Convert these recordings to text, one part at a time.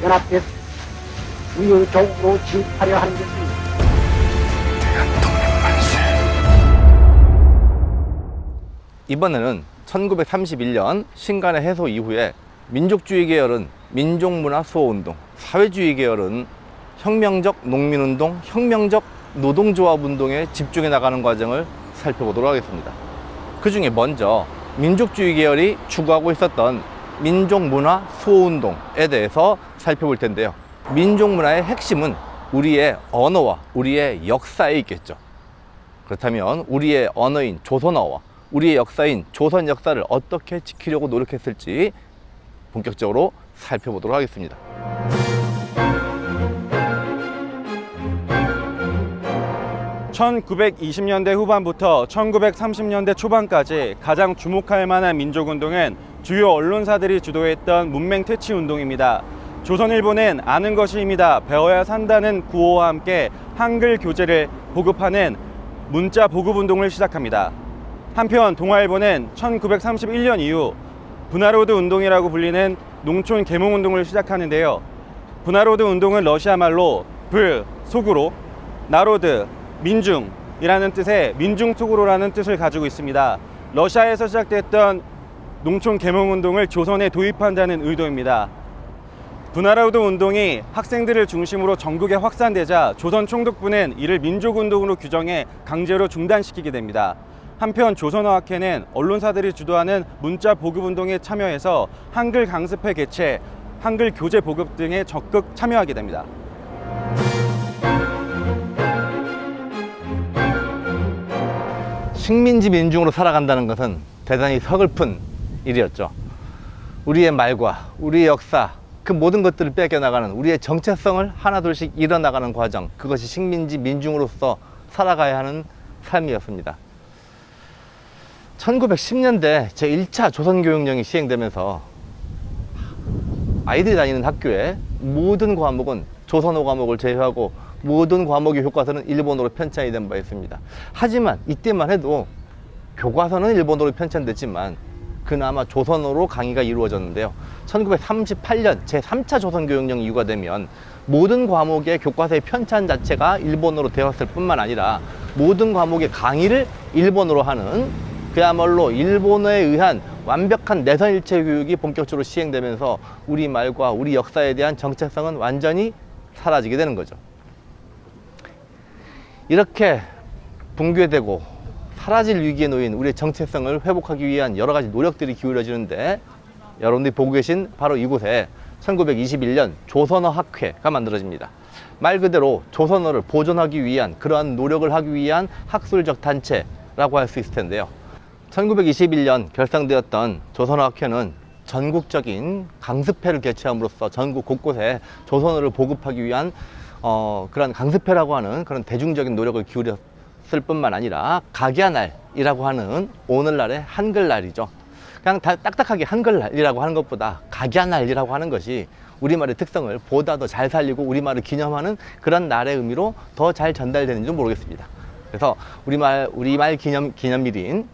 연합돼서 의욕적으로 진입하려 하는 것입니다. 이번에는 1931년 신간의 해소 이후에 민족주의 계열은 민족문화 수호운동, 사회주의 계열은 혁명적 농민운동, 혁명적 노동조합운동에 집중해 나가는 과정을 살펴보도록 하겠습니다. 그 중에 먼저 민족주의 계열이 추구하고 있었던 민족문화 수호운동에 대해서 살펴볼 텐데요. 민족문화의 핵심은 우리의 언어와 우리의 역사에 있겠죠. 그렇다면 우리의 언어인 조선어와 우리의 역사인 조선 역사를 어떻게 지키려고 노력했을지 본격적으로 살펴보도록 하겠습니다. (1920년대) 후반부터 1930년대 초반까지 가장 주목할 만한 민족운동은 주요 언론사들이 주도했던 문맹퇴치운동입니다. 조선일보는 아는 것이 힘이다, 배워야 산다는 구호와 함께 한글 교재를 보급하는 문자 보급운동을 시작합니다. 한편 동아일보는 1931년 이후 분하로드 운동이라고 불리는 농촌 계몽운동을 시작하는데요. 분하로드 운동은 러시아 말로 불, 속으로, 나로드, 민중이라는 뜻의 민중속으로라는 뜻을 가지고 있습니다. 러시아에서 시작됐던 농촌 계몽운동을 조선에 도입한다는 의도입니다. 분하로드 운동이 학생들을 중심으로 전국에 확산되자 조선 총독부는 이를 민족운동으로 규정해 강제로 중단시키게 됩니다. 한편 조선어학회는 언론사들이 주도하는 문자 보급운동에 참여해서 한글 강습회 개최, 한글 교재 보급 등에 적극 참여하게 됩니다. 식민지 민중으로 살아간다는 것은 대단히 서글픈 일이었죠. 우리의 말과 우리의 역사, 그 모든 것들을 뺏겨나가는 우리의 정체성을 하나둘씩 잃어나가는 과정, 그것이 식민지 민중으로서 살아가야 하는 삶이었습니다. 1910년대 제1차 조선교육령이 시행되면서 아이들이 다니는 학교에 모든 과목은 조선어 과목을 제외하고 모든 과목의 교과서는 일본어로 편찬이 된 바 있습니다. 하지만 이때만 해도 교과서는 일본어로 편찬됐지만 그나마 조선어로 강의가 이루어졌는데요. 1938년 제3차 조선교육령 이후가 되면 모든 과목의 교과서의 편찬 자체가 일본어로 되었을 뿐만 아니라 모든 과목의 강의를 일본어로 하는, 그야말로 일본어에 의한 완벽한 내선일체 교육이 본격적으로 시행되면서 우리말과 우리 역사에 대한 정체성은 완전히 사라지게 되는 거죠. 이렇게 붕괴되고 사라질 위기에 놓인 우리의 정체성을 회복하기 위한 여러 가지 노력들이 기울어지는데, 여러분들이 보고 계신 바로 이곳에 1921년 조선어 학회가 만들어집니다. 말 그대로 조선어를 보존하기 위한 그러한 노력을 하기 위한 학술적 단체라고 할 수 있을 텐데요. 1921년 결성되었던 조선어 학회는 전국적인 강습회를 개최함으로써 전국 곳곳에 조선어를 보급하기 위한 그런 강습회라고 하는 그런 대중적인 노력을 기울였을 뿐만 아니라 각야날이라고 하는 오늘날의 한글날이죠. 그냥 딱딱하게 한글날이라고 하는 것보다 각야날이라고 하는 것이 우리말의 특성을 보다 더 잘 살리고 우리말을 기념하는 그런 날의 의미로 더 잘 전달되는지 모르겠습니다. 그래서 우리말 기념일인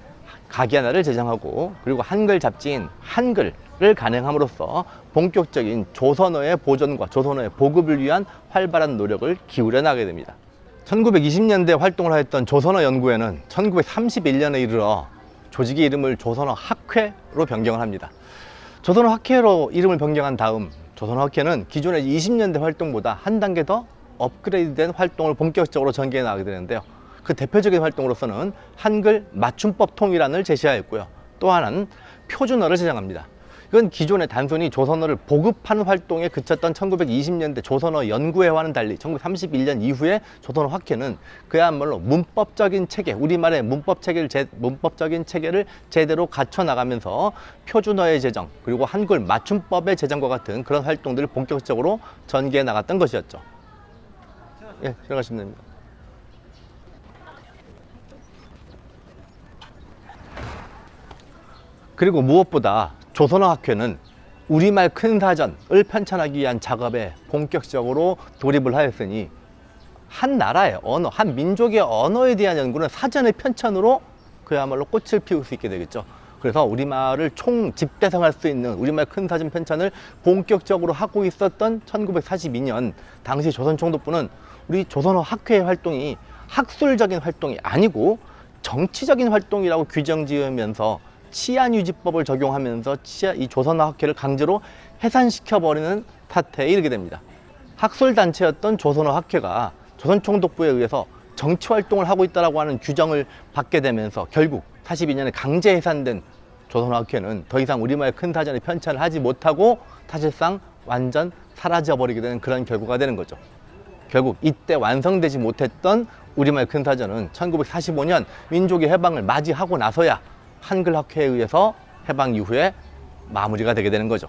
각야날을 제정하고, 그리고 한글 잡지인 한글을 간행함으로써 본격적인 조선어의 보존과 조선어의 보급을 위한 활발한 노력을 기울여 나가게 됩니다. 1920년대 활동을 하였던 조선어 연구회는 1931년에 이르러 조직의 이름을 조선어 학회로 변경을 합니다. 조선어 학회로 이름을 변경한 다음 조선어 학회는 기존의 20년대 활동보다 한 단계 더 업그레이드된 활동을 본격적으로 전개해 나가게 되는데요. 그 대표적인 활동으로서는 한글 맞춤법 통일안을 제시하였고요. 또 하나는 표준어를 제정합니다. 이건 기존에 단순히 조선어를 보급하는 활동에 그쳤던 1920년대 조선어 연구회와는 달리 1931년 이후에 조선어 학회는 그야말로 문법적인 체계, 우리말의 문법적인 체계를 제대로 갖춰 나가면서 표준어의 제정, 그리고 한글 맞춤법의 제정과 같은 그런 활동들을 본격적으로 전개해 나갔던 것이었죠. 예, 들어가시면 됩니다. 그리고 무엇보다 조선어 학회는 우리말 큰 사전을 편찬하기 위한 작업에 본격적으로 돌입을 하였으니 한 나라의 언어, 한 민족의 언어에 대한 연구는 사전의 편찬으로 그야말로 꽃을 피울 수 있게 되겠죠. 그래서 우리말을 총 집대성할 수 있는 우리말 큰 사전 편찬을 본격적으로 하고 있었던 1942년 당시 조선총독부는 우리 조선어 학회의 활동이 학술적인 활동이 아니고 정치적인 활동이라고 규정 지으면서 치안유지법을 적용하면서 이 조선어 학회를 강제로 해산시켜버리는 사태에 이르게 됩니다. 학술단체였던 조선어 학회가 조선총독부에 의해서 정치활동을 하고 있다고 하는 규정을 받게 되면서 결국 42년에 강제 해산된 조선어 학회는 더 이상 우리말 큰 사전에 편찬을 하지 못하고 사실상 완전 사라져버리게 되는 그런 결과가 되는 거죠. 결국 이때 완성되지 못했던 우리말 큰 사전은 1945년 민족의 해방을 맞이하고 나서야 한글학회에 의해서 해방 이후에 마무리가 되게 되는 거죠.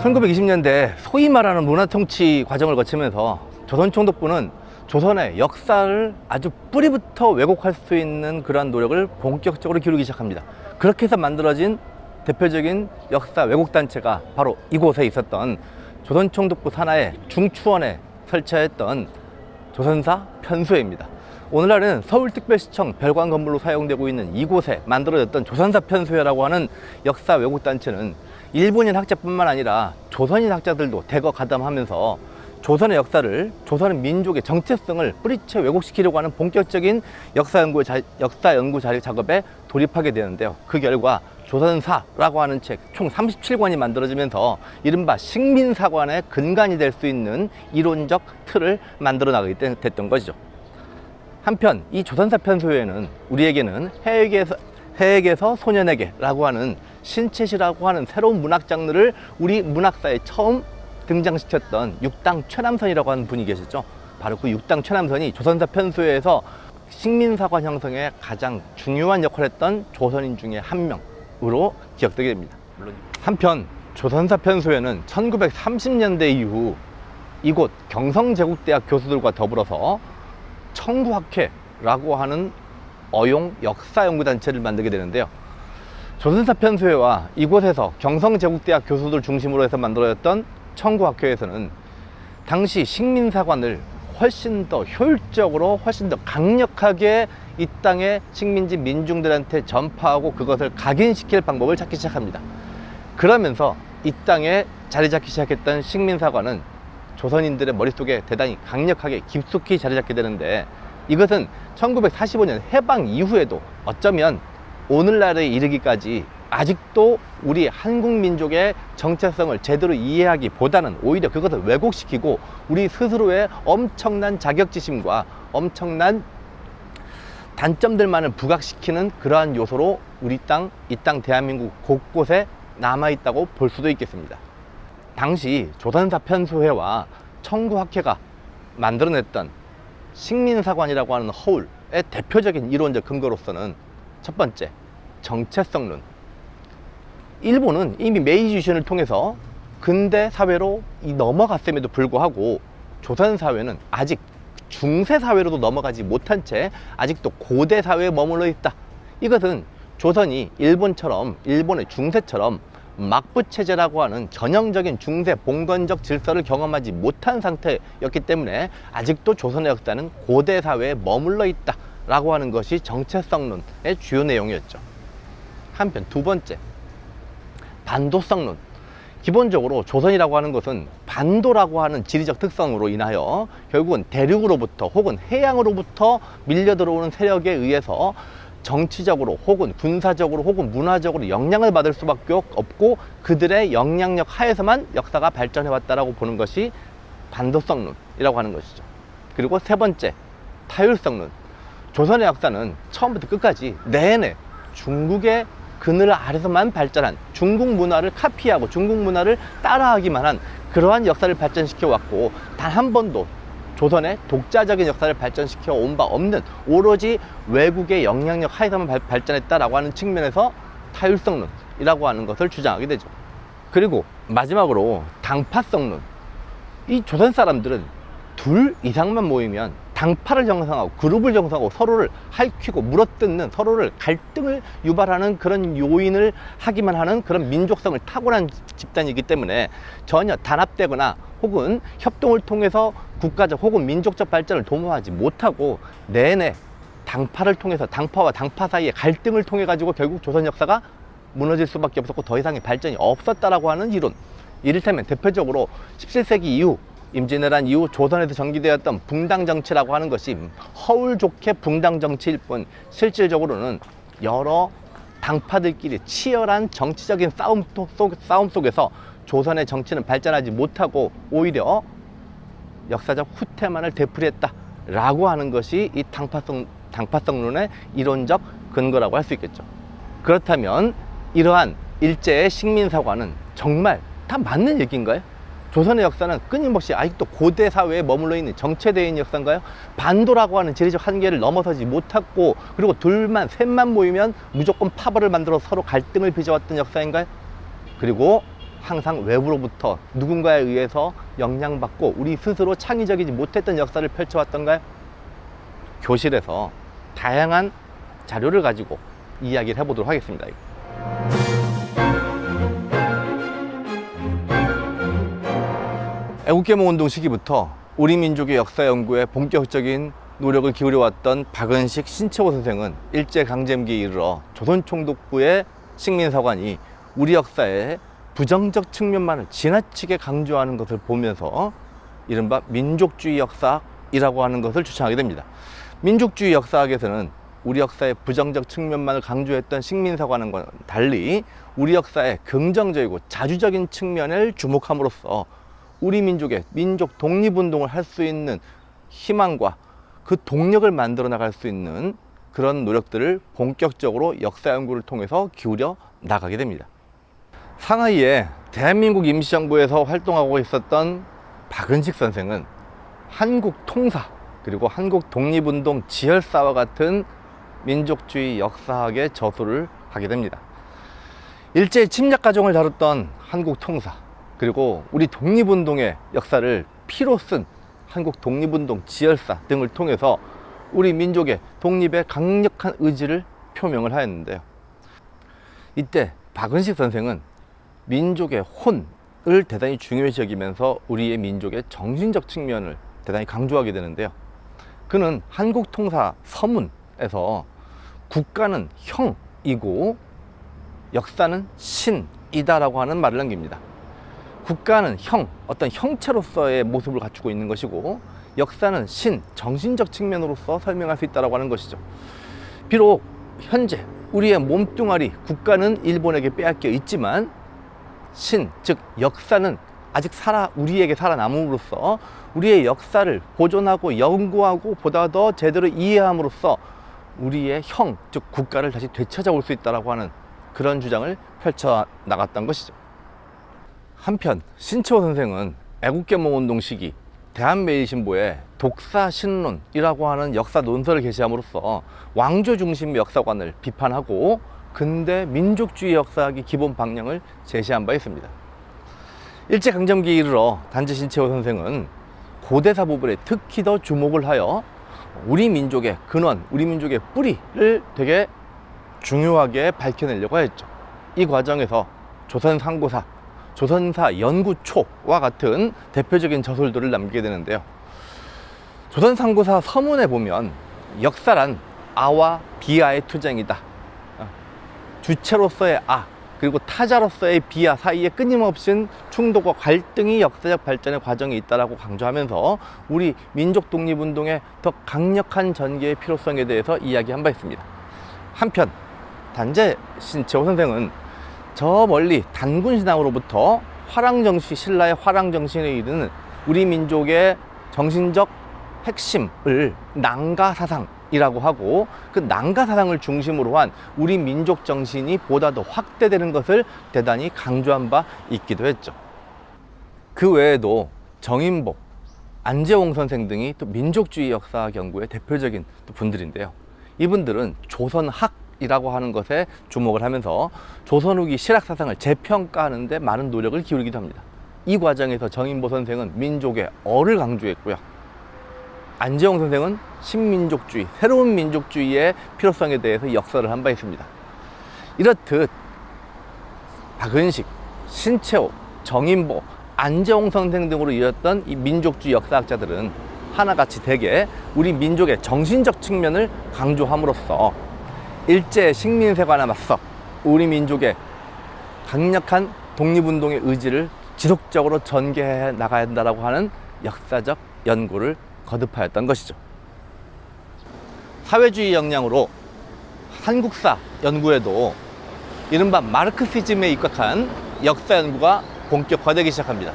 (1920년대) 소위 말하는 문화통치 과정을 거치면서 조선총독부는 조선의 역사를 아주 뿌리부터 왜곡할 수 있는 그러한 노력을 본격적으로 기울이기 시작합니다. 그렇게 해서 만들어진 대표적인 역사 왜곡단체가 바로 이곳에 있었던 조선총독부 산하의 중추원에 설치했던 조선사 편수회입니다. 오늘날은 서울특별시청 별관 건물로 사용되고 있는 이곳에 만들어졌던 조선사 편수회라고 하는 역사 왜곡단체는 일본인 학자뿐만 아니라 조선인 학자들도 대거 가담하면서 조선의 역사를, 조선의 민족의 정체성을 뿌리채 왜곡시키려고 하는 본격적인 역사 연구 작업에 돌입하게 되는데요. 그 결과 조선사라고 하는 책 총 37권이 만들어지면서 이른바 식민사관의 근간이 될 수 있는 이론적 틀을 만들어 나가게 됐던 것이죠. 한편 이 조선사 편소회는 우리에게는 해에게서 소년에게라고 하는 신채시라고 하는 새로운 문학 장르를 우리 문학사에 처음 등장시켰던 육당 최남선이라고 하는 분이 계셨죠. 바로 그 육당 최남선이 조선사 편소회에서 식민사관 형성에 가장 중요한 역할을 했던 조선인 중에 한 명으로 기억되게 됩니다. 물론 한편 조선사 편소회는 1930년대 이후 이곳 경성제국대학 교수들과 더불어서 청구학회라고 하는 어용 역사연구단체를 만들게 되는데요. 조선사 편소회와 이곳에서 경성제국대학 교수들 중심으로 해서 만들어졌던 청구학회에서는 당시 식민사관을 훨씬 더 효율적으로, 훨씬 더 강력하게 이 땅의 식민지 민중들한테 전파하고 그것을 각인시킬 방법을 찾기 시작합니다. 그러면서 이 땅에 자리 잡기 시작했던 식민사관은 조선인들의 머릿속에 대단히 강력하게 깊숙이 자리 잡게 되는데, 이것은 1945년 해방 이후에도 어쩌면 오늘날에 이르기까지 아직도 우리 한국 민족의 정체성을 제대로 이해하기보다는 오히려 그것을 왜곡시키고 우리 스스로의 엄청난 자격지심과 엄청난 단점들만을 부각시키는 그러한 요소로 우리 땅, 이 땅 대한민국 곳곳에 남아있다고 볼 수도 있겠습니다. 당시 조선사 편소회와 청구학회가 만들어냈던 식민사관이라고 하는 허울의 대표적인 이론적 근거로서는 첫 번째, 정체성론. 일본은 이미 메이지 유신을 통해서 근대 사회로 넘어갔음에도 불구하고 조선 사회는 아직 중세 사회로도 넘어가지 못한 채 아직도 고대 사회에 머물러 있다. 이것은 조선이 일본의 중세처럼 막부 체제라고 하는 전형적인 중세 봉건적 질서를 경험하지 못한 상태였기 때문에 아직도 조선의 역사는 고대 사회에 머물러 있다 라고 하는 것이 정체성론의 주요 내용이었죠. 한편 두 번째, 반도성론. 기본적으로 조선이라고 하는 것은 반도라고 하는 지리적 특성으로 인하여 결국은 대륙으로부터 혹은 해양으로부터 밀려 들어오는 세력에 의해서 정치적으로 혹은 군사적으로 혹은 문화적으로 영향을 받을 수밖에 없고 그들의 영향력 하에서만 역사가 발전해 왔다라고 보는 것이 반도성론이라고 하는 것이죠. 그리고 세 번째, 타율성론. 조선의 역사는 처음부터 끝까지 내내 중국의 그늘 아래서만 발전한, 중국 문화를 카피하고 중국 문화를 따라하기만 한 그러한 역사를 발전시켜 왔고 단 한 번도 조선의 독자적인 역사를 발전시켜 온 바 없는 오로지 외국의 영향력 하에서만 발전했다라고 하는 측면에서 타율성론이라고 하는 것을 주장하게 되죠. 그리고 마지막으로 당파성론. 이 조선 사람들은 둘 이상만 모이면 당파를 형성하고 그룹을 형성하고 서로를 핥히고 물어뜯는, 서로를 갈등을 유발하는 그런 요인을 하기만 하는 그런 민족성을 타고난 집단이기 때문에 전혀 단합되거나 혹은 협동을 통해서 국가적 혹은 민족적 발전을 도모하지 못하고 내내 당파를 통해서 당파와 당파 사이의 갈등을 통해 가지고 결국 조선 역사가 무너질 수밖에 없었고 더 이상의 발전이 없었다라고 하는 이론. 이를테면 대표적으로 17세기 이후 임진왜란 이후 조선에서 전개되었던 붕당 정치라고 하는 것이 허울 좋게 붕당 정치일 뿐 실질적으로는 여러 당파들끼리 치열한 정치적인 싸움 속에서 조선의 정치는 발전하지 못하고 오히려 역사적 후퇴만을 되풀이했다라고 하는 것이 이 당파성론의 이론적 근거라고 할 수 있겠죠. 그렇다면 이러한 일제의 식민사관은 정말 다 맞는 얘기인가요? 조선의 역사는 끊임없이 아직도 고대 사회에 머물러 있는 정체되어 역사인가요? 반도라고 하는 지리적 한계를 넘어서지 못했고 그리고 둘만 셋만 모이면 무조건 파벌을 만들어 서로 갈등을 빚어왔던 역사인가요? 그리고 항상 외부로부터 누군가에 의해서 영향받고 우리 스스로 창의적이지 못했던 역사를 펼쳐왔던가요? 교실에서 다양한 자료를 가지고 이야기를 해보도록 하겠습니다. 애국개몽운동 시기부터 우리 민족의 역사 연구에 본격적인 노력을 기울여왔던 박은식, 신채호 선생은 일제강점기에 이르러 조선총독부의 식민사관이 우리 역사의 부정적 측면만을 지나치게 강조하는 것을 보면서 이른바 민족주의 역사학이라고 하는 것을 주창하게 됩니다. 민족주의 역사학에서는 우리 역사의 부정적 측면만을 강조했던 식민사관과 달리 우리 역사의 긍정적이고 자주적인 측면을 주목함으로써 우리 민족의 민족 독립운동을 할 수 있는 희망과 그 동력을 만들어 나갈 수 있는 그런 노력들을 본격적으로 역사 연구를 통해서 기울여 나가게 됩니다. 상하이에 대한민국 임시정부에서 활동하고 있었던 박은식 선생은 한국 통사 그리고 한국 독립운동 지혈사와 같은 민족주의 역사학의 저술을 하게 됩니다. 일제 침략 과정을 다뤘던 한국 통사 그리고 우리 독립운동의 역사를 피로 쓴 한국 독립운동 지혈사 등을 통해서 우리 민족의 독립에 강력한 의지를 표명을 하였는데요. 이때 박은식 선생은 민족의 혼을 대단히 중요시 여기면서 우리의 민족의 정신적 측면을 대단히 강조하게 되는데요. 그는 한국 통사 서문에서 국가는 형이고 역사는 신이다라고 하는 말을 남깁니다. 국가는 형, 어떤 형체로서의 모습을 갖추고 있는 것이고 역사는 신, 정신적 측면으로서 설명할 수 있다고 하는 것이죠. 비록 현재 우리의 몸뚱아리 국가는 일본에게 빼앗겨 있지만 신, 즉 역사는 아직 우리에게 살아남음으로써 우리의 역사를 보존하고 연구하고 보다 더 제대로 이해함으로써 우리의 형, 즉 국가를 다시 되찾아올 수 있다고 하는 그런 주장을 펼쳐 나갔던 것이죠. 한편 신채호 선생은 애국개몽운동 시기 대한매일신보에 독사신론이라고 하는 역사 논설을 게시함으로써 왕조 중심의 역사관을 비판하고 근대 민족주의 역사학의 기본 방향을 제시한 바 있습니다. 일제강점기에 이르러 단지 신채호 선생은 고대사 부분에 특히 더 주목을 하여 우리 민족의 근원, 우리 민족의 뿌리를 되게 중요하게 밝혀내려고 했죠. 이 과정에서 조선상고사, 조선사 연구초와 같은 대표적인 저술들을 남기게 되는데요. 조선상고사 서문에 보면 역사란 아와 비아의 투쟁이다. 주체로서의 아, 그리고 타자로서의 비아 사이에 끊임없이 충돌과 갈등이 역사적 발전의 과정에 있다라고 강조하면서 우리 민족 독립운동의 더 강력한 전개의 필요성에 대해서 이야기한 바 있습니다. 한편 단재 신채호 선생은 저 멀리 단군신앙으로부터 화랑정신, 신라의 화랑정신에 이르는 우리 민족의 정신적 핵심을 난가사상이라고 하고 그 난가사상을 중심으로 한 우리 민족 정신이 보다 더 확대되는 것을 대단히 강조한 바 있기도 했죠. 그 외에도 정인복, 안재홍 선생 등이 또 민족주의 역사 연구의 대표적인 분들인데요. 이분들은 조선학이라고 하는 것에 주목을 하면서 조선 후기 실학사상을 재평가하는 데 많은 노력을 기울이기도 합니다. 이 과정에서 정인보 선생은 민족의 어를 강조했고요. 안재홍 선생은 신민족주의, 새로운 민족주의의 필요성에 대해서 역설을 한 바 있습니다. 이렇듯 박은식, 신채호, 정인보, 안재홍 선생 등으로 이어졌던 이 민족주의 역사학자들은 하나같이 대개 우리 민족의 정신적 측면을 강조함으로써 일제 식민세관에 맞서 우리 민족의 강력한 독립운동의 의지를 지속적으로 전개해 나가야 한다고 하는 역사적 연구를 거듭하였던 것이죠. 사회주의 역량으로 한국사 연구에도 이른바 마르크시즘에 입각한 역사 연구가 본격화되기 시작합니다.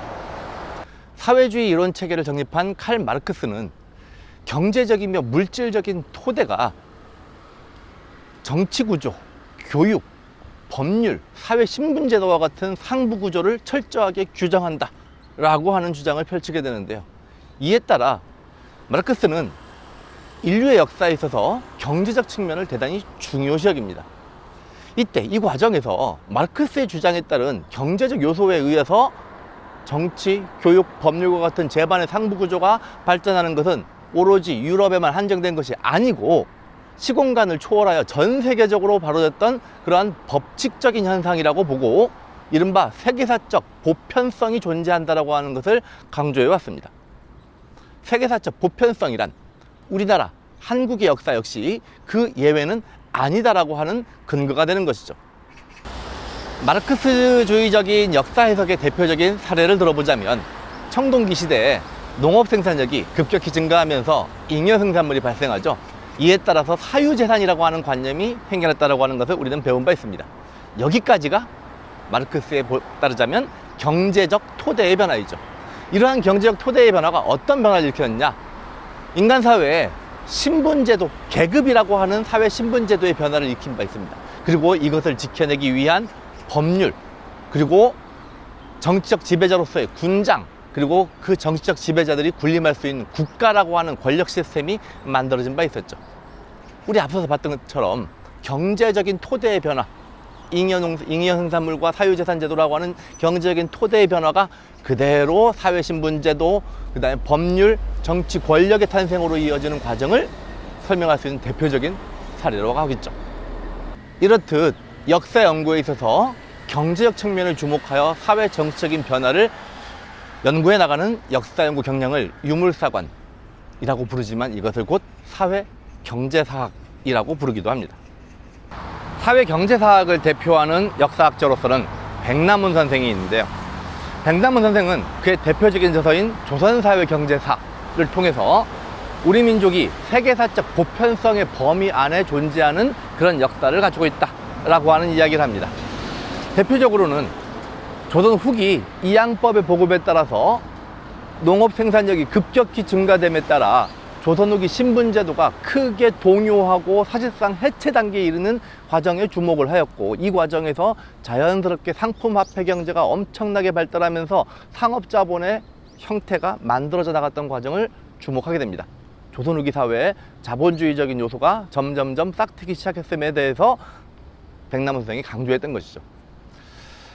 사회주의 이론 체계를 정립한 칼 마르크스는 경제적이며 물질적인 토대가 정치구조, 교육, 법률, 사회 신분제도와 같은 상부 구조를 철저하게 규정한다 라고 하는 주장을 펼치게 되는데요. 이에 따라 마르크스는 인류의 역사에 있어서 경제적 측면을 대단히 중요시 여깁니다. 이때 이 과정에서 마르크스의 주장에 따른 경제적 요소에 의해서 정치, 교육, 법률과 같은 제반의 상부 구조가 발전하는 것은 오로지 유럽에만 한정된 것이 아니고 시공간을 초월하여 전 세계적으로 발효됐던 그러한 법칙적인 현상이라고 보고 이른바 세계사적 보편성이 존재한다라고 하는 것을 강조해 왔습니다. 세계사적 보편성이란 우리나라, 한국의 역사 역시 그 예외는 아니다라고 하는 근거가 되는 것이죠. 마르크스주의적인 역사 해석의 대표적인 사례를 들어보자면 청동기 시대에 농업 생산력이 급격히 증가하면서 잉여 생산물이 발생하죠. 이에 따라서 사유재산이라고 하는 관념이 생겨났다고 하는 것을 우리는 배운 바 있습니다. 여기까지가 마르크스에 따르자면 경제적 토대의 변화이죠. 이러한 경제적 토대의 변화가 어떤 변화를 일으켰냐? 인간 사회에 신분제도, 계급이라고 하는 사회 신분제도의 변화를 일으킨 바 있습니다. 그리고 이것을 지켜내기 위한 법률, 그리고 정치적 지배자로서의 군장, 그리고 그 정치적 지배자들이 군림할 수 있는 국가라고 하는 권력 시스템이 만들어진 바 있었죠. 우리 앞서서 봤던 것처럼 경제적인 토대의 변화, 잉여 생산물과 사유재산 제도라고 하는 경제적인 토대의 변화가 그대로 사회신분제도, 그 다음에 법률, 정치 권력의 탄생으로 이어지는 과정을 설명할 수 있는 대표적인 사례라고 하겠죠. 이렇듯 역사 연구에 있어서 경제적 측면을 주목하여 사회 정치적인 변화를 연구해 나가는 역사 연구 경향을 유물사관이라고 부르지만 이것을 곧 사회 경제사학이라고 부르기도 합니다. 사회 경제사학을 대표하는 역사학자로서는 백남훈 선생이 있는데요. 백남훈 선생은 그의 대표적인 저서인 조선사회 경제사를 통해서 우리 민족이 세계사적 보편성의 범위 안에 존재하는 그런 역사를 가지고 있다라고 하는 이야기를 합니다. 대표적으로는 조선 후기 이양법의 보급에 따라서 농업 생산력이 급격히 증가됨에 따라 조선 후기 신분제도가 크게 동요하고 사실상 해체 단계에 이르는 과정에 주목을 하였고, 이 과정에서 자연스럽게 상품화폐 경제가 엄청나게 발달하면서 상업자본의 형태가 만들어져 나갔던 과정을 주목하게 됩니다. 조선 후기 사회에 자본주의적인 요소가 점점점 싹트기 시작했음에 대해서 백남훈 선생이 강조했던 것이죠.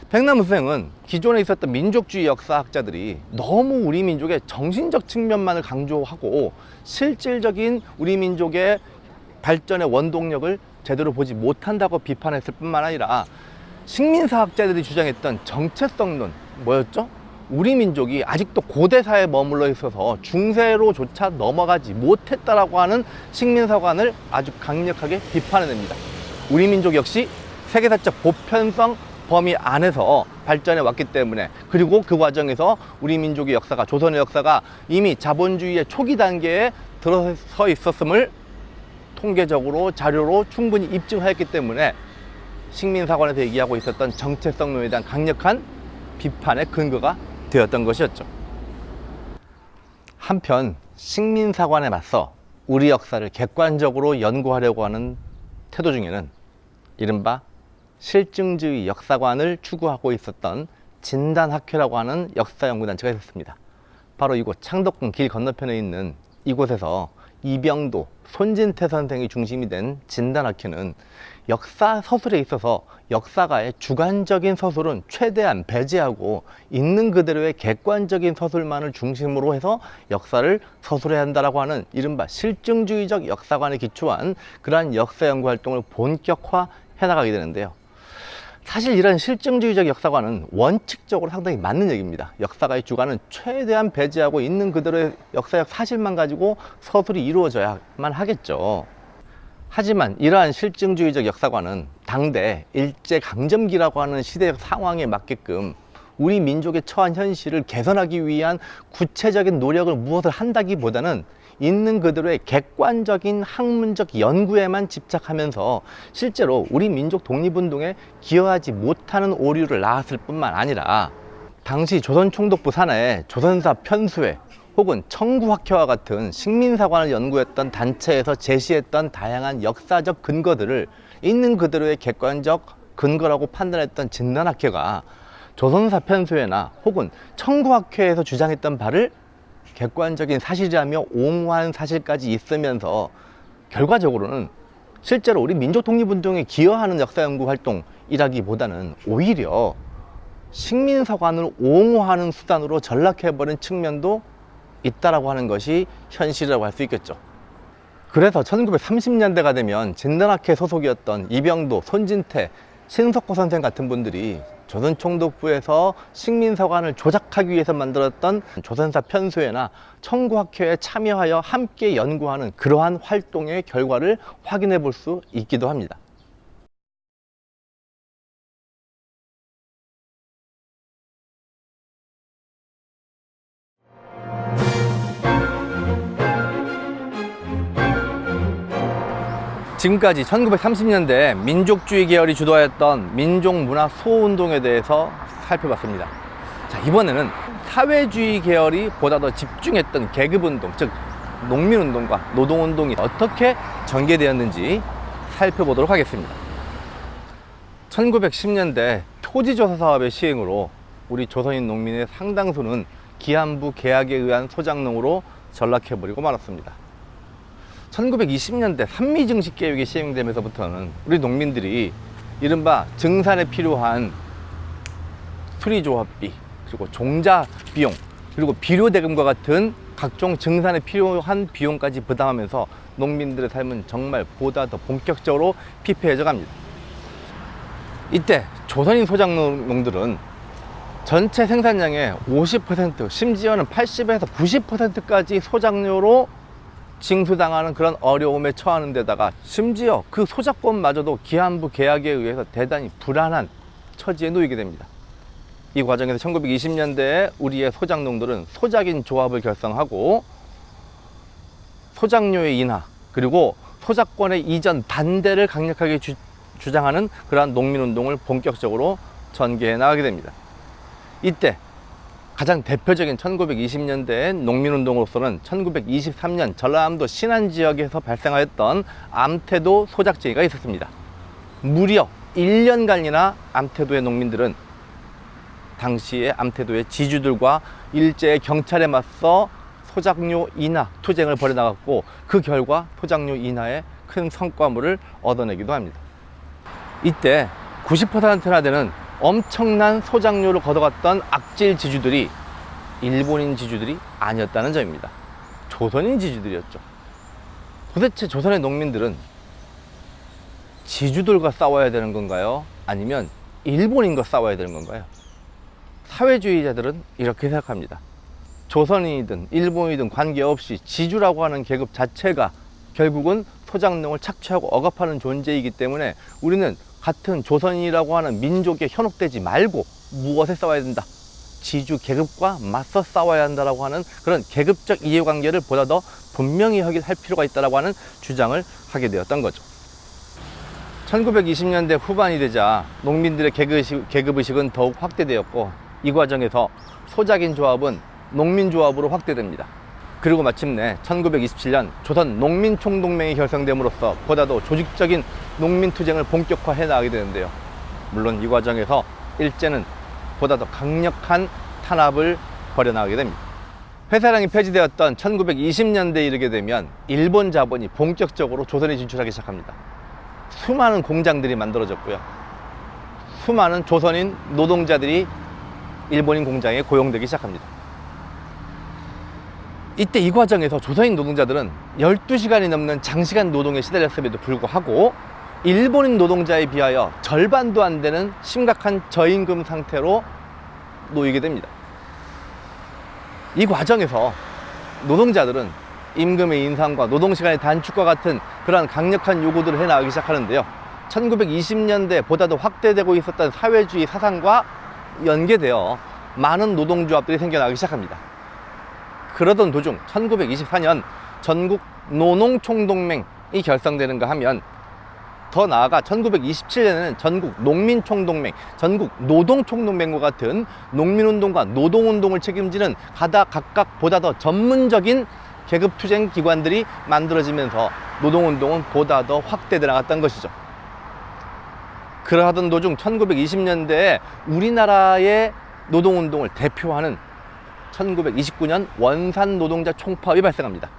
백남훈 선생은 기존에 있었던 민족주의 역사학자들이 너무 우리 민족의 정신적 측면만을 강조하고 실질적인 우리 민족의 발전의 원동력을 제대로 보지 못한다고 비판했을 뿐만 아니라 식민사학자들이 주장했던 정체성론, 뭐였죠? 우리 민족이 아직도 고대사에 머물러 있어서 중세로조차 넘어가지 못했다라고 하는 식민사관을 아주 강력하게 비판해냅니다. 우리 민족 역시 세계사적 보편성 범위 안에서 발전해 왔기 때문에, 그리고 그 과정에서 우리 민족의 역사가, 조선의 역사가 이미 자본주의의 초기 단계에 들어서 있었음을 통계적으로 자료로 충분히 입증하였기 때문에 식민사관에서 얘기하고 있었던 정체성론에 대한 강력한 비판의 근거가 되었던 것이었죠. 한편 식민사관에 맞서 우리 역사를 객관적으로 연구하려고 하는 태도 중에는 이른바 실증주의 역사관을 추구하고 있었던 진단학회라고 하는 역사연구단체가 있었습니다. 바로 이곳 창덕궁 길 건너편에 있는 이곳에서 이병도, 손진태 선생이 중심이 된 진단학회는 역사 서술에 있어서 역사가의 주관적인 서술은 최대한 배제하고 있는 그대로의 객관적인 서술만을 중심으로 해서 역사를 서술해야 한다라고 하는 이른바 실증주의적 역사관에 기초한 그러한 역사 연구 활동을 본격화해 나가게 되는데요. 사실 이런 실증주의적 역사관은 원칙적으로 상당히 맞는 얘기입니다. 역사가의 주관은 최대한 배제하고 있는 그대로의 역사적 사실만 가지고 서술이 이루어져야만 하겠죠. 하지만 이러한 실증주의적 역사관은 당대 일제강점기라고 하는 시대적 상황에 맞게끔 우리 민족의 처한 현실을 개선하기 위한 구체적인 노력을 무엇을 한다기보다는 있는 그대로의 객관적인 학문적 연구에만 집착하면서 실제로 우리 민족 독립운동에 기여하지 못하는 오류를 낳았을 뿐만 아니라 당시 조선총독부 산하에 조선사 편수회 혹은 청구학회와 같은 식민사관을 연구했던 단체에서 제시했던 다양한 역사적 근거들을 있는 그대로의 객관적 근거라고 판단했던 진단학회가 조선사 편수회나 혹은 청구학회에서 주장했던 바를 객관적인 사실이라며 옹호한 사실까지 있으면서 결과적으로는 실제로 우리 민족 독립운동에 기여하는 역사연구 활동이라기보다는 오히려 식민사관을 옹호하는 수단으로 전락해버린 측면도 있다라고 하는 것이 현실이라고 할 수 있겠죠. 그래서 1930년대가 되면 진단학회 소속이었던 이병도, 손진태, 신석호 선생 같은 분들이 조선총독부에서 식민사관을 조작하기 위해서 만들었던 조선사 편수회나 청구학회에 참여하여 함께 연구하는 그러한 활동의 결과를 확인해 볼 수 있기도 합니다. 지금까지 1930년대 민족주의 계열이 주도하였던 민족문화 소운동에 대해서 살펴봤습니다. 자, 이번에는 사회주의 계열이 보다 더 집중했던 계급운동, 즉 농민운동과 노동운동이 어떻게 전개되었는지 살펴보도록 하겠습니다. 1910년대 토지조사 사업의 시행으로 우리 조선인 농민의 상당수는 기한부 계약에 의한 소작농으로 전락해버리고 말았습니다. 1920년대 산미증식 계획이 시행되면서부터는 우리 농민들이 이른바 증산에 필요한 수리조합비, 그리고 종자 비용, 그리고 비료대금과 같은 각종 증산에 필요한 비용까지 부담하면서 농민들의 삶은 정말 보다 더 본격적으로 피폐해져 갑니다. 이때 조선인 소작농들은 전체 생산량의 50%, 심지어는 80에서 90%까지 소작료로 징수당하는 그런 어려움에 처하는 데다가 심지어 그 소작권마저도 기한부 계약에 의해서 대단히 불안한 처지에 놓이게 됩니다. 이 과정에서 1920년대에 우리의 소작농들은 소작인 조합을 결성하고 소작료의 인하, 그리고 소작권의 이전 반대를 강력하게 주장하는 그러한 농민운동을 본격적으로 전개해 나가게 됩니다. 이때 가장 대표적인 1920년대의 농민운동으로서는 1923년 전라남도 신안 지역에서 발생하였던 암태도 소작제의가 있었습니다. 무려 1년간이나 암태도의 농민들은 당시에 암태도의 지주들과 일제의 경찰에 맞서 소작료 인하 투쟁을 벌여나갔고 그 결과 소작료 인하에 큰 성과물을 얻어내기도 합니다. 이때 90%나 되는 엄청난 소작료를 걷어갔던 악질 지주들이 일본인 지주들이 아니었다는 점입니다. 조선인 지주들이었죠. 도대체 조선의 농민들은 지주들과 싸워야 되는 건가요? 아니면 일본인과 싸워야 되는 건가요? 사회주의자들은 이렇게 생각합니다. 조선인이든 일본이든 관계없이 지주라고 하는 계급 자체가 결국은 소작농을 착취하고 억압하는 존재이기 때문에 우리는 같은 조선인이라고 하는 민족에 현혹되지 말고 무엇에 싸워야 된다? 지주 계급과 맞서 싸워야 한다라고 하는 그런 계급적 이해관계를 보다 더 분명히 할 필요가 있다라고 하는 주장을 하게 되었던 거죠. 1920년대 후반이 되자 농민들의 계급의식은 더욱 확대되었고 이 과정에서 소작인 조합은 농민조합으로 확대됩니다. 그리고 마침내 1927년 조선 농민총동맹이 결성됨으로써 보다 더 조직적인 농민투쟁을 본격화해 나가게 되는데요. 물론 이 과정에서 일제는 보다 더 강력한 탄압을 벌여나가게 됩니다. 회사량이 폐지되었던 1920년대에 이르게 되면 일본 자본이 본격적으로 조선에 진출하기 시작합니다. 수많은 공장들이 만들어졌고요. 수많은 조선인 노동자들이 일본인 공장에 고용되기 시작합니다. 이때 이 과정에서 조선인 노동자들은 12시간이 넘는 장시간 노동에 시달렸음에도 불구하고 일본인 노동자에 비하여 절반도 안 되는 심각한 저임금 상태로 놓이게 됩니다. 이 과정에서 노동자들은 임금의 인상과 노동시간의 단축과 같은 그러한 강력한 요구들을 해나가기 시작하는데요. 1920년대 보다도 확대되고 있었던 사회주의 사상과 연계되어 많은 노동조합들이 생겨나기 시작합니다. 그러던 도중 1924년 전국 노농총동맹이 결성되는가 하면, 더 나아가 1927년에는 전국 농민총동맹, 전국 노동총동맹과 같은 농민운동과 노동운동을 책임지는 각각 보다 더 전문적인 계급투쟁 기관들이 만들어지면서 노동운동은 보다 더 확대돼 나갔던 것이죠. 그러하던 도중 1920년대에 우리나라의 노동운동을 대표하는 1929년 원산 노동자 총파업이 발생합니다.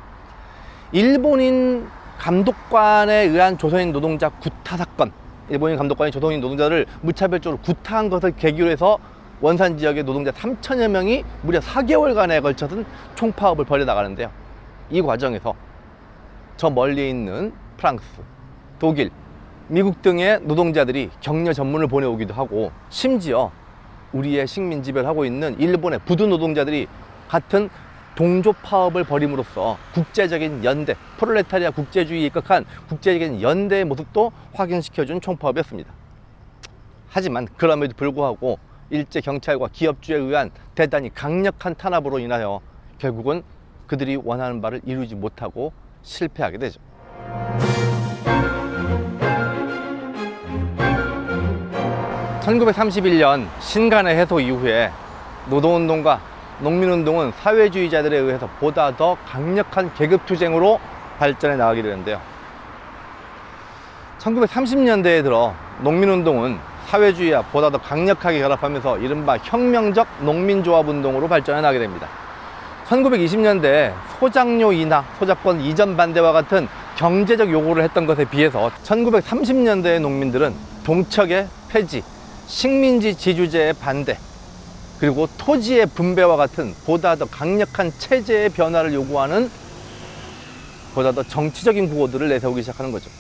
일본인 감독관에 의한 조선인 노동자 구타 사건, 일본인 감독관이 조선인 노동자를 무차별적으로 구타한 것을 계기로 해서 원산 지역의 노동자 3천여 명이 무려 4개월간에 걸쳐서 총파업을 벌여나가는데요. 이 과정에서 저 멀리 있는 프랑스, 독일, 미국 등의 노동자들이 격려 전문을 보내오기도 하고, 심지어 우리의 식민지배를 하고 있는 일본의 부두 노동자들이 같은 동조 파업을 벌임으로써 국제적인 연대, 프롤레타리아 국제주의에 입각한 국제적인 연대의 모습도 확인시켜준 총파업이었습니다. 하지만 그럼에도 불구하고 일제 경찰과 기업주에 의한 대단히 강력한 탄압으로 인하여 결국은 그들이 원하는 바를 이루지 못하고 실패하게 되죠. (1931년) 신간의 해소 이후에 노동운동과 농민운동은 사회주의자들에 의해서 보다 더 강력한 계급투쟁으로 발전해 나가게 되는데요. 1930년대에 들어 농민운동은 사회주의와 보다 더 강력하게 결합하면서 이른바 혁명적 농민조합운동으로 발전해 나가게 됩니다. 1920년대에 소장료 인하, 소작권 이전 반대와 같은 경제적 요구를 했던 것에 비해서 1930년대의 농민들은 동척의 폐지, 식민지 지주제의 반대, 그리고 토지의 분배와 같은 보다 더 강력한 체제의 변화를 요구하는 보다 더 정치적인 구호들을 내세우기 시작하는 거죠.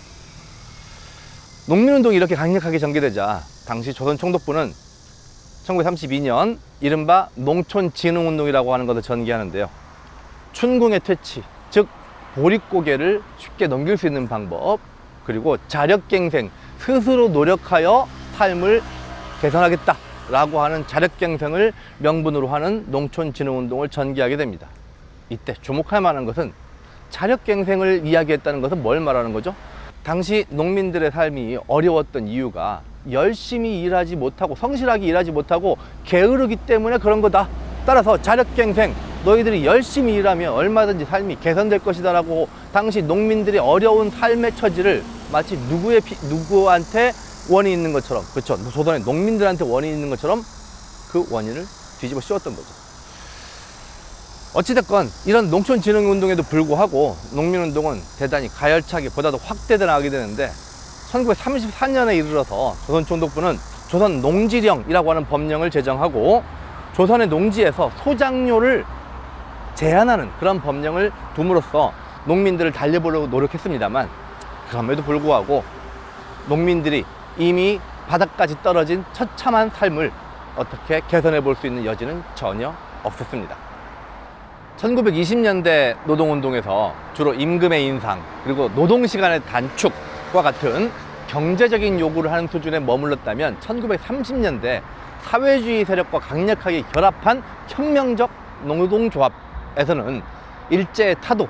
농민운동이 이렇게 강력하게 전개되자 당시 조선총독부는 1932년 이른바 농촌진흥운동이라고 하는 것을 전개하는데요. 춘궁의 퇴치, 즉 보릿고개를 쉽게 넘길 수 있는 방법, 그리고 자력갱생, 스스로 노력하여 삶을 개선하겠다라고 하는 자력갱생을 명분으로 하는 농촌진흥운동을 전개하게 됩니다. 이때 주목할 만한 것은, 자력갱생을 이야기했다는 것은 뭘 말하는 거죠? 당시 농민들의 삶이 어려웠던 이유가 열심히 일하지 못하고 성실하게 일하지 못하고 게으르기 때문에 그런 거다. 따라서 자력갱생, 너희들이 열심히 일하면 얼마든지 삶이 개선될 것이다 라고 당시 농민들의 어려운 삶의 처지를 마치 누구한테 원이 있는 것처럼, 그렇죠, 조선의 농민들한테 원이 있는 것처럼 그 원인을 뒤집어 씌웠던 거죠. 어찌됐건 이런 농촌진흥운동에도 불구하고 농민운동은 대단히 가열차게 보다 더 확대돼 나가게 되는데, 1934년에 이르러서 조선총독부는 조선농지령이라고 하는 법령을 제정하고 조선의 농지에서 소장료를 제한하는 그런 법령을 둠으로써 농민들을 달래보려고 노력했습니다만, 그럼에도 불구하고 농민들이 이미 바닥까지 떨어진 처참한 삶을 어떻게 개선해 볼 수 있는 여지는 전혀 없었습니다. 1920년대 노동운동에서 주로 임금의 인상, 그리고 노동시간의 단축과 같은 경제적인 요구를 하는 수준에 머물렀다면, 1930년대 사회주의 세력과 강력하게 결합한 혁명적 노동조합에서는 일제의 타도,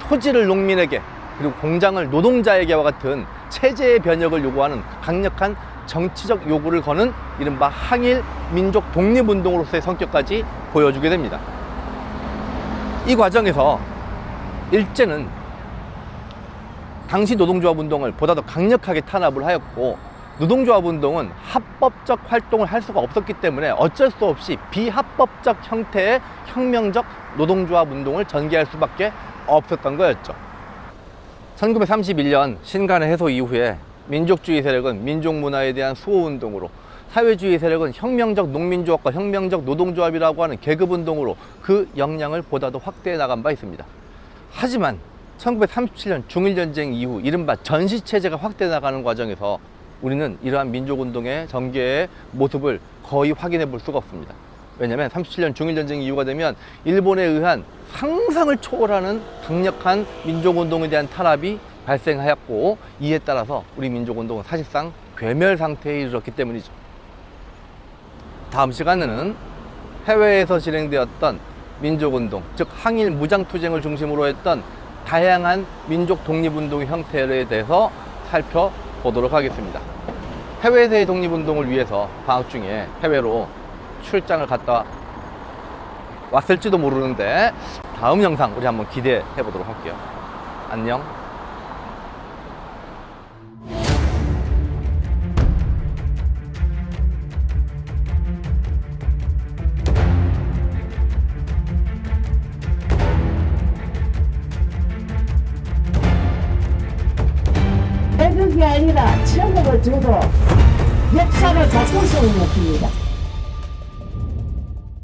토지를 농민에게 그리고 공장을 노동자에게와 같은 체제의 변혁을 요구하는 강력한 정치적 요구를 거는 이른바 항일 민족 독립운동으로서의 성격까지 보여주게 됩니다. 이 과정에서 일제는 당시 노동조합 운동을 보다 더 강력하게 탄압을 하였고, 노동조합 운동은 합법적 활동을 할 수가 없었기 때문에 어쩔 수 없이 비합법적 형태의 혁명적 노동조합 운동을 전개할 수밖에 없었던 거였죠. 1931년 신간의 해소 이후에 민족주의 세력은 민족문화에 대한 수호운동으로, 사회주의 세력은 혁명적 농민조합과 혁명적 노동조합이라고 하는 계급운동으로 그 역량을 보다 더 확대해 나간 바 있습니다. 하지만 1937년 중일전쟁 이후 이른바 전시체제가 확대해 나가는 과정에서 우리는 이러한 민족운동의 전개의 모습을 거의 확인해 볼 수가 없습니다. 왜냐하면 37년 중일전쟁 이후가 되면 일본에 의한 상상을 초월하는 강력한 민족운동에 대한 탄압이 발생하였고, 이에 따라서 우리 민족운동은 사실상 괴멸 상태에 이르렀기 때문이죠. 다음 시간에는 해외에서 진행되었던 민족운동, 즉 항일 무장투쟁을 중심으로 했던 다양한 민족 독립운동의 형태에 대해서 살펴보도록 하겠습니다. 해외에서의 독립운동을 위해서 방학 중에 해외로 출장을 갔다 왔을지도 모르는데 다음 영상 우리 한번 기대해 보도록 할게요. 안녕. 해극이 아니라 천국을 줘도 역사를 바꿀 수는 없습니다.